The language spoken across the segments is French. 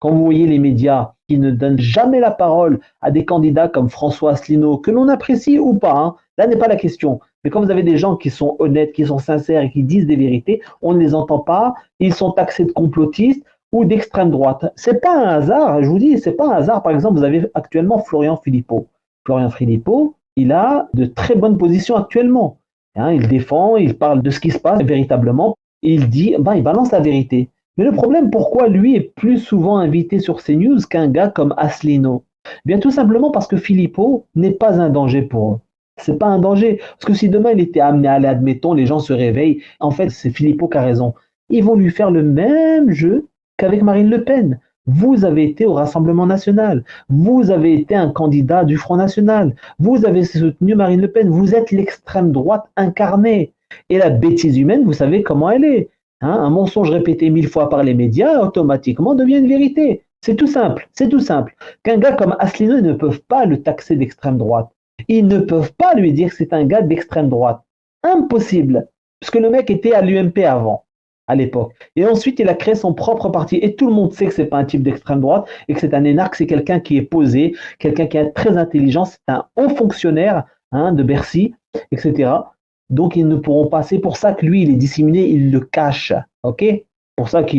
Quand vous voyez les médias qui ne donnent jamais la parole à des candidats comme François Asselineau, que l'on apprécie ou pas, hein, là n'est pas la question. Mais quand vous avez des gens qui sont honnêtes, qui sont sincères et qui disent des vérités, on ne les entend pas, ils sont taxés de complotistes ou d'extrême droite. C'est pas un hasard, je vous dis, c'est pas un hasard. Par exemple, vous avez actuellement Florian Philippot. Florian Philippot, il a de très bonnes positions actuellement. Hein, il défend, il parle de ce qui se passe véritablement, et il dit, ben, il balance la vérité. Mais le problème, pourquoi lui est plus souvent invité sur CNews qu'un gars comme Asselineau? Bien tout simplement parce que Philippot n'est pas un danger pour eux. C'est pas un danger. Parce que si demain il était amené à aller, admettons, les gens se réveillent, en fait, c'est Philippot qui a raison. Ils vont lui faire le même jeu qu'avec Marine Le Pen. Vous avez été au Rassemblement national. Vous avez été un candidat du Front national. Vous avez soutenu Marine Le Pen. Vous êtes l'extrême droite incarnée. Et la bêtise humaine, vous savez comment elle est. Hein, un mensonge répété 1000 fois par les médias, automatiquement devient une vérité. C'est tout simple, c'est tout simple. Qu'un gars comme Asselineau, ils ne peuvent pas le taxer d'extrême droite. Ils ne peuvent pas lui dire que c'est un gars d'extrême droite. Impossible. Parce que le mec était à l'UMP avant, à l'époque. Et ensuite, il a créé son propre parti. Et tout le monde sait que c'est pas un type d'extrême droite et que c'est un énarque, c'est quelqu'un qui est posé, quelqu'un qui est très intelligent, c'est un haut fonctionnaire, hein, de Bercy, etc. Donc ils ne pourront pas. C'est pour ça que lui, il est disséminé, il le cache. Ok? Pour ça que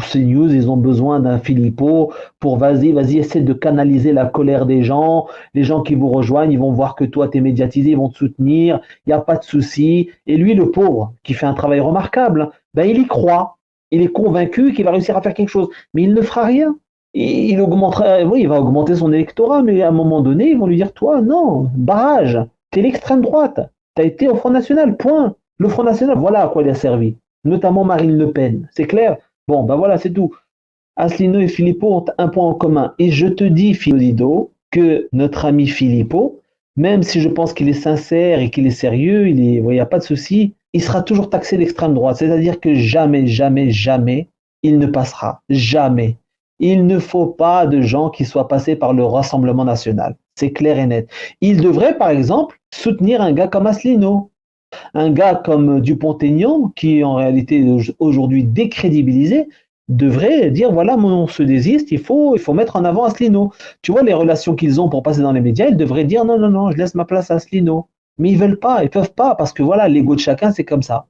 ces news, ils ont besoin d'un Philippot pour vas-y, essaie de canaliser la colère des gens. Les gens qui vous rejoignent, ils vont voir que toi, tu es médiatisé, ils vont te soutenir. Il n'y a pas de souci. Et lui, le pauvre, qui fait un travail remarquable, ben, il y croit. Il est convaincu qu'il va réussir à faire quelque chose. Mais il ne fera rien. Il augmentera, oui, il va augmenter son électorat, mais à un moment donné, ils vont lui dire, toi, non, barrage, t'es l'extrême droite. Tu as été au Front National, point. Le Front National, voilà à quoi il a servi. Notamment Marine Le Pen. C'est clair? Bon, ben voilà, c'est tout. Asselineau et Philippot ont un point en commun. Et je te dis, Philodido, que notre ami Philippot, même si je pense qu'il est sincère et qu'il est sérieux, il n'y a pas de souci, il sera toujours taxé d'extrême droite. C'est-à-dire que jamais, jamais, jamais, il ne passera. Jamais. Il ne faut pas de gens qui soient passés par le Rassemblement national. C'est clair et net. Il devrait, par exemple, soutenir un gars comme Asselineau, un gars comme Dupont-Aignan, qui est en réalité aujourd'hui décrédibilisé, devrait dire voilà, on se désiste, il faut mettre en avant Asselineau. Tu vois les relations qu'ils ont pour passer dans les médias, ils devraient dire non, non, non, je laisse ma place à Asselineau. Mais ils veulent pas, ils peuvent pas, parce que voilà, l'ego de chacun, c'est comme ça.